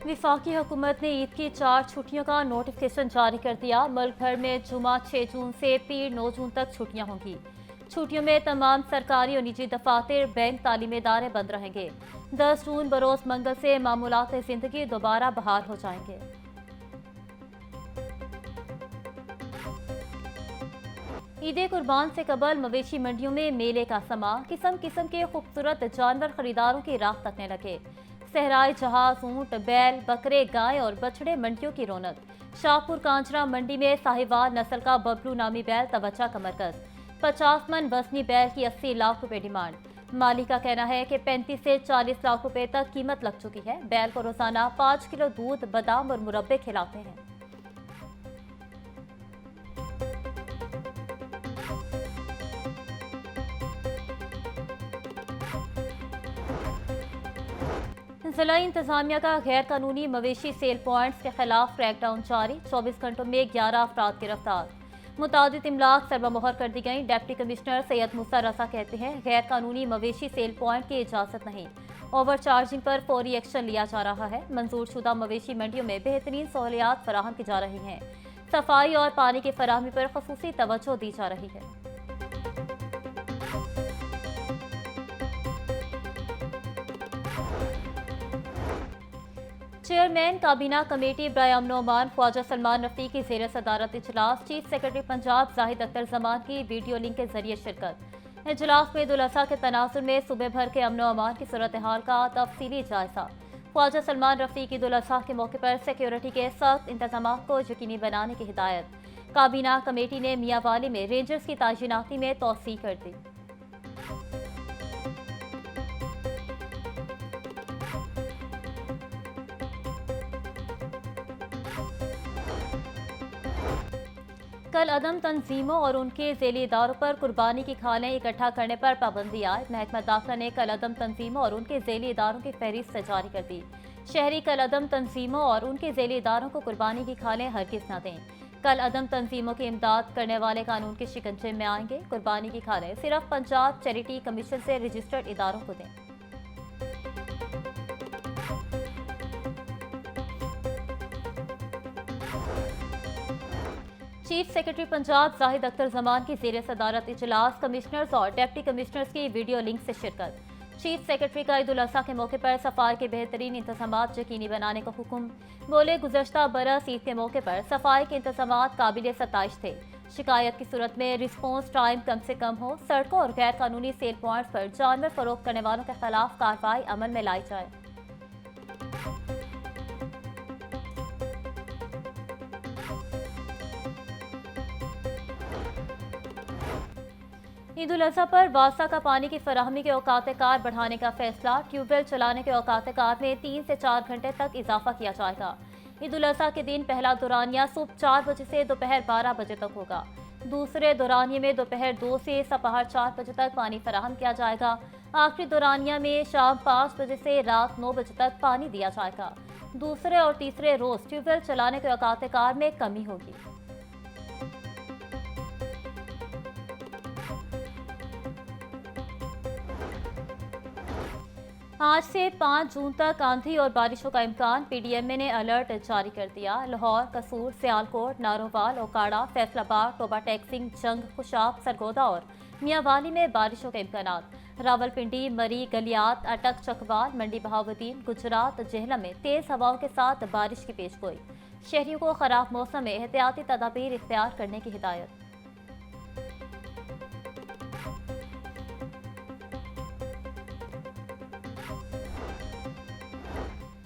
वफाकी हुकूमत ने ईद की 4 छुट्टियों का नोटिफिकेशन जारी कर दिया। मुल्क भर में जुमा 6 जून से पीर 9 जून तक छुट्टियां होंगी। छुट्टियों में तमाम सरकारी और निजी दफातर, बैंक, तालीमी इदारे बंद रहेंगे। 10 जून बरोज मंगल से मामूलात जिंदगी दोबारा बहाल हो जाएंगे। ईद कुर्बान से कबल मवेशी मंडियों में मेले का समा, किस्म किस्म के खूबसूरत जानवर खरीदारों की राह तकने लगे। सहराई जहाज, ऊंट, बैल, बकरे, गाय और बछड़े मंडियों की रौनक। शाहपुर कांचरा मंडी में साहिवाल नस्ल का बबलू नामी बैल तवज्जो का मरकज। 50 मन वजनी बैल की 80 लाख रुपए डिमांड। मालिक का कहना है कि 35 से 40 लाख रुपए तक कीमत लग चुकी है। बैल को रोजाना 5 किलो दूध, बादाम और मुरब्बे खिलाते हैं। जिला इंतजामिया का गैर कानूनी मवेशी सेल पॉइंट्स के खिलाफ क्रैकडाउन जारी। 24 घंटों में 11 अफराद गिरफ्तार। मुतादिद इमलाक सरबमोहर कर दी गई। डिप्टी कमिश्नर सैयद मूसा रजा कहते हैं गैर कानूनी मवेशी सेल पॉइंट की इजाजत नहीं। ओवर चार्जिंग पर फौरी एक्शन लिया जा रहा है। मंजूर शुदा मवेशी मंडियों में बेहतरीन सहूलियात फराहम की जा रही हैं। सफाई और पानी की फराहमी पर खसूसी तवज्जो दी जा रही है। चेयरमैन काबीना कमेटी बराए अमन अमान ख्वाजा सलमान रफी की ज़ेर सदारत इजलास। चीफ सेक्रेटरी पंजाब जाहिद अख्तर जमान की वीडियो लिंक के जरिए शिरकत। इजलास में ईद उल अज़हा के तनाजुर में सुबह भर के अमन अमान की सूरत हाल का तफसीली जायजा। ख्वाजा सलमान रफी की ईद उल अज़हा के मौके पर सिक्योरिटी के सख्त इंतजाम को यकीनी बनाने की हिदायत। काबीना कमेटी ने मियांवाली में रेंजर्स की तैनाती में तोसी कर दी। कल अदम तंजीमों और उनके झेली इदारों पर कुर्बानी की खालें इकट्ठा करने पर पाबंदी आए। महकमा दाखिला ने कल अदम तंजीमों और उनके झेली इदारों की फहरिस्त जारी कर दी। शहरी कल अदम तंजीमों और उनके झेली इदारों को कुर्बानी की खालें हरगिज न दें। कल अदम तंजीमों की इमदाद करने वाले कानून के शिकंजे में आएंगे। कुर्बानी की खालें सिर्फ पंजाब चैरिटी कमीशन से रजिस्टर्ड इदारों को दें। चीफ सेक्रेटरी पंजाब जाहिद अख्तर जमान की ज़ेर सदारत इजलास। कमिश्नर्स और डिप्टी कमिश्नर्स की वीडियो लिंक से शिरकत। चीफ सेक्रेटरी का ईद उल अज़हा के मौके पर सफाई के बेहतरीन इंतजाम यकीनी बनाने का हुक्म। बोले गुज़श्ता बरस ईद के मौके पर सफाई के इंतजाम काबिल सताइश थे। शिकायत की सूरत में रिस्पॉन्स टाइम कम से कम हो। सड़कों और गैर कानूनी सेल पॉइंट्स पर जानवर फरोख्त करने वालों के खिलाफ कार्रवाई अमल में लाई जाए। ईद उल अज़हा पर वासा का पानी की फराहमी के औकात कार बढ़ाने का फैसला। ट्यूबवेल चलाने के औकात कार में 3 से 4 घंटे तक इजाफा किया जाएगा। ईद उल अज़हा के दिन पहला दौरानिया सुबह 4 बजे से दोपहर 12 बजे तक होगा। दूसरे दौरानिये में दोपहर 2 से सपहर 4 बजे तक पानी फराहम किया जाएगा। आखिरी दौरानिया में शाम 5 बजे से रात 9 बजे तक पानी दिया जाएगा। दूसरे और तीसरे रोज ट्यूबवेल चलाने के औकात कार में कमी होगी। आज से 5 जून तक आंधी और बारिशों का इम्कान। पीडीएमए ने अलर्ट जारी कर दिया। लाहौर, कसूर, सियालकोट, नारोवाल, ओकाड़ा, फैसलाबाद, टोबा टेक्सिंग, जंग, खुशाब, सरगोदा और मियांवाली में बारिशों के इम्कान। रावलपिंडी, मरी, गलियात, अटक, चकवाल, मंडी बहाउद्दीन, गुजरात, जेहलम में तेज हवाओं के साथ बारिश की पेशगोई। शहरियों को खराब मौसम में एहतियाती तदाबीर इख्तियार करने की हिदायत।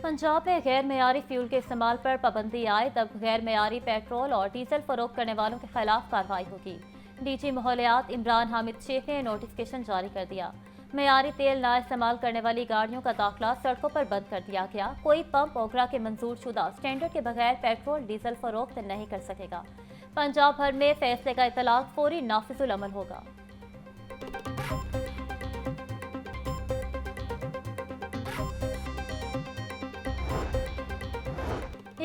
पंजाब में गैर मयारी फ्यूल के इस्तेमाल पर पाबंदी आए तब गैर मयारी पेट्रोल और डीजल फरोख्त करने वालों के खिलाफ कार्रवाई होगी। डीजी माहौलियात इमरान हामिद शेख ने नोटिफिकेशन जारी कर दिया। मयारी तेल ना इस्तेमाल करने वाली गाड़ियों का दाखिला सड़कों पर बंद कर दिया गया। कोई पंप ओगरा के मंजूर शुदा स्टैंडर्ड के बगैर पेट्रोल डीजल फरोख्त नहीं कर सकेगा। पंजाब भर में फैसले का इतलाक फौरी नाफिजुल अमल होगा।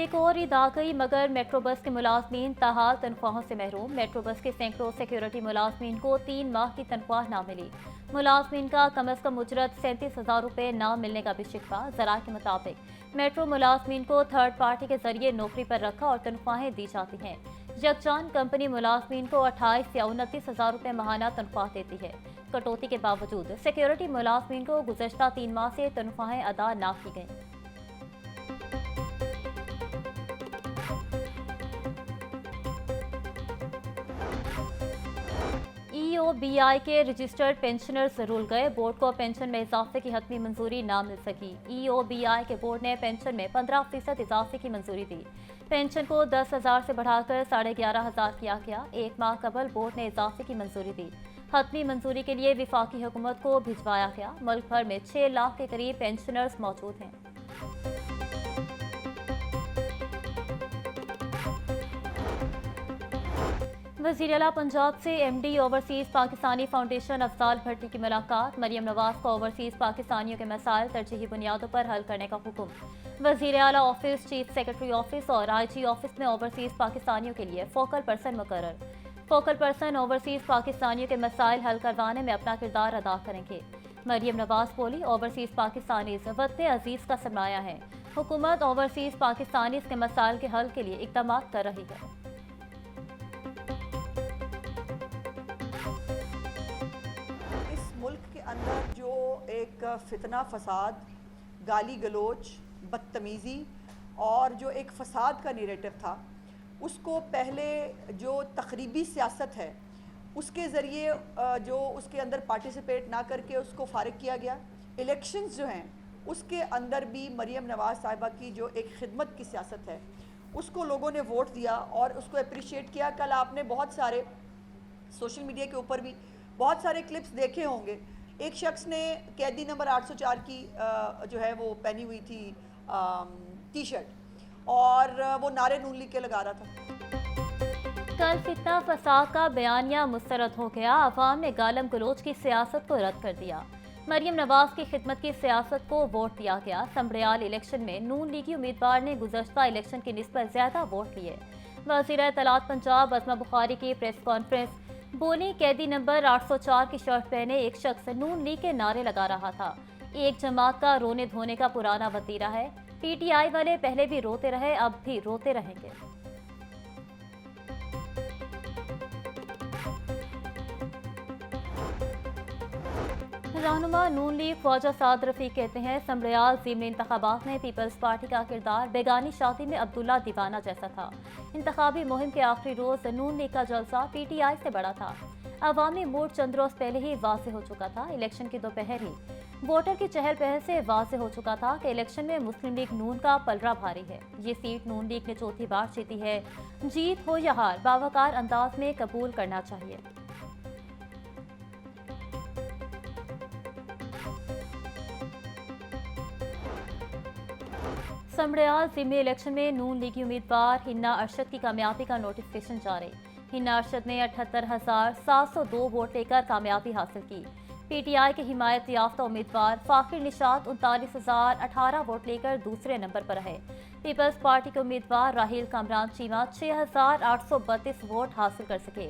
एक और ईद आ गई मगर मेट्रो बस के मुलाजमीन ताहाल तनख्वाहों से महरूम। मेट्रो बस के सैकड़ों सिक्योरिटी मुलाजमीन को 3 माह की तनख्वाह ना मिली। मुलाजमीन का कम अज कम उजरत 37,000 रुपये ना मिलने का भी शिकवा। जरा के मुताबिक मेट्रो मुलाजमीन को थर्ड पार्टी के जरिए नौकरी पर रखा और तनख्वाहें दी जाती हैं। यकजान कंपनी मुलाजमीन को 28 या 29,000 रुपये माहाना तनख्वाह देती है। कटौती के बावजूद सिक्योरिटी मुलाजमीन को गुज़श्ता 3 माह से तनख्वाहें अदा ना की गईं। EOBI के रजिस्टर्ड पेंशनर्स रुल गए। बोर्ड को पेंशन में इजाफे की हतमी मंजूरी ना मिल सकी। EOBI के बोर्ड ने पेंशन में 15% इजाफे की मंजूरी दी। पेंशन को 10,000 से बढ़ाकर 11,500 किया गया। एक माह कबल बोर्ड ने इजाफे की मंजूरी दी। हतमी मंजूरी के लिए विफाकी हुकूमत को भिजवाया गया। मुल्क भर में 6 लाख के करीब पेंशनर्स मौजूद हैं। वज़ीर आला पंजाब से MD overseas Pakistani foundation Afzal Bhatti की मुलाकात। मरियम नवाज को ओवरसीज़ पाकिस्तानियों के मसाइल तरजीही बुनियादों पर हल करने का हुक्म। वज़ीर आला ऑफिस, चीफ सेक्रेटरी ऑफिस और IG ऑफिस में ओवरसीज़ पाकिस्तानियों के लिए फोकल पर्सन मुकर्रर। फोकल पर्सन ओवरसीज़ पाकिस्तानियों के मसाइल हल करवाने में अपना किरदार अदा करेंगे। मरियम नवाज बोली, ओवरसीज़ पाकिस्तानीज़ वतन अजीज़ का सरमाया है। हुकूमत ओवरसीज़ पाकिस्तानीज़ के मसाइल के हल के लिए इक़दाम कर रही है। मुल्क के अंदर जो एक फितना फसाद, गाली गलोच, बदतमीज़ी और जो एक फसाद का नैरेटिव था, उसको पहले जो तखरीबी सियासत है उसके ज़रिए जो उसके अंदर पार्टिसिपेट ना करके उसको फ़ारिग किया गया। इलेक्शंस जो हैं उसके अंदर भी मरियम नवाज़ साहिबा की जो एक खिदमत की सियासत है उसको लोगों ने वोट दिया और उसको अप्रिशिएट किया। कल आपने बहुत सारे सोशल मीडिया के ऊपर भी बहुत सारे क्लिप्स देखे होंगे। एक शख्स ने कैदी नंबर 804 की जो है वो पहनी हुई थी टी शर्ट और वो नारे नून लीग के लगा रहा था। कल फितना फसाद का बयानिया मुस्तरद हो गया। अवाम ने गालम गलोच की सियासत को रद्द कर दिया। मरियम नवाज की खिदमत की सियासत को वोट दिया गया। समड़ियाल इलेक्शन में नून लीगी उम्मीदवार ने गुज़श्ता इलेक्शन की निस्बत ज़्यादा वोट लिए। वज़ीर इत्तलात पंजाब अज़मा बुखारी की प्रेस कॉन्फ्रेंस बोली, कैदी नंबर 804 की शर्ट पहने एक शख्स नून लीग के नारे लगा रहा था। एक जमात का रोने धोने का पुराना वतीरा है। PTI वाले पहले भी रोते रहे, अब भी रोते रहेंगे। रहनुमा नून लीग ख्वाजा साद रफीक कहते हैं, समड़ियाल ज़िमनी इंतखाबात में पीपल्स पार्टी का किरदार बेगानी शादी में अब्दुल्ला दीवाना जैसा था। इंतखाबी मुहिम के आखिरी रोज नून लीग का जलसा PTI से बड़ा था। अवामी मूड चंद रोज पहले ही वाज़े हो चुका था। इलेक्शन की दोपहर ही वोटर की चहल पहल से वाज़े हो चुका था कि इलेक्शन में मुस्लिम लीग नून का पलड़ा भारी है। ये सीट नून लीग ने चौथी बार जीती है। जीत हो या हार बावकार अंदाज में कबूल करना चाहिए। समड़ियाल ज़िमनी इलेक्शन में नून लीगी उम्मीदवार हिन्ना अरशद की कामयाबी का नोटिफिकेशन जारी। हिन्ना अरशद ने 78,702 वोट लेकर कामयाबी हासिल की। PTI के हिमायत याफ्ता उम्मीदवार फाखिर निशात 39,018 वोट लेकर दूसरे नंबर पर रहे। पीपल्स पार्टी के उम्मीदवार राहील कामरान चीमा 6,832 वोट हासिल कर सके।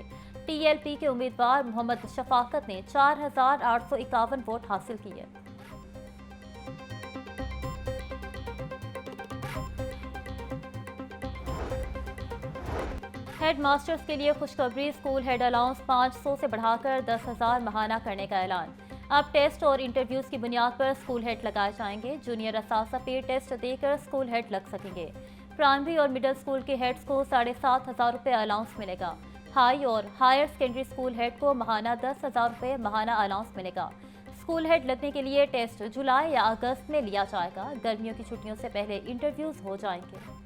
TLP के उम्मीदवार मोहम्मद शफाकत ने 4,851 वोट हासिल किए। हेड मास्टर्स के लिए खुशखबरी, स्कूल हेड अलाउंस 500 से बढ़ाकर 10,000 माहाना करने का ऐलान। अब टेस्ट और इंटरव्यूज की बुनियाद पर स्कूल हेड लगाए जाएंगे। जूनियर असासा पे टेस्ट देकर स्कूल हेड लग सकेंगे। प्राइमरी और मिडिल स्कूल के हेड्स को 7,500 रुपये अलाउंस मिलेगा। हाई और हायर सेकेंडरी स्कूल हेड को माहाना 10,000 रुपये माहाना अलाउंस मिलेगा। स्कूल हेड लगने के लिए टेस्ट जुलाई या अगस्त में लिया जाएगा। गर्मियों की छुट्टियों से पहले इंटरव्यूज हो जाएंगे।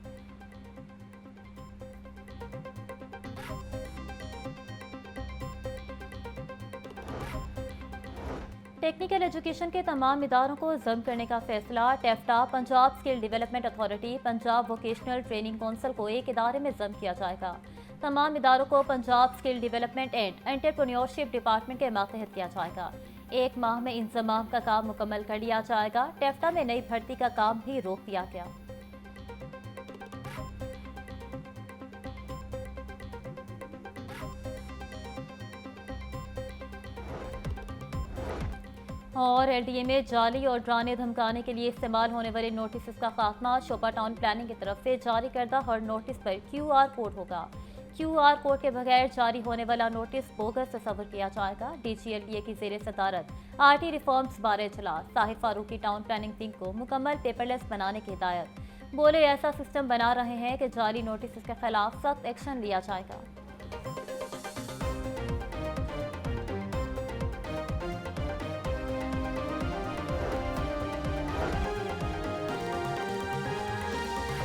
टेक्निकल एजुकेशन के तमाम इदारों को जब्त करने का फैसला। Taffeta, Punjab skill development authority, Punjab vocational training council को एक इदारे में जब्त किया जाएगा। तमाम इदारों को Punjab skill development and entrepreneurship department के मातहत किया जाएगा। 1 माह में इंतजाम का काम मुकम्मल कर लिया जाएगा। टेफ्टा में नई भर्ती का काम भी रोक दिया गया। और एलडीए में जाली और डराने धमकाने के लिए इस्तेमाल होने वाले नोटिस का खात्मा। शोपा टाउन प्लानिंग की तरफ से जारी करदा हर नोटिस पर क्यूआर कोड होगा। क्यूआर कोड के बगैर जारी होने वाला नोटिस बोगस तस्वर किया जाएगा। डीजीएलडीए की जेर सदारत आरटी रिफॉर्म्स बारे इजलास। साहिब फारूकी टाउन प्लानिंग टीम को मुकम्मल पेपरलेस बनाने की हिदायत। बोले ऐसा सिस्टम बना रहे हैं कि जाली नोटिस के खिलाफ सख्त एक्शन लिया जाएगा।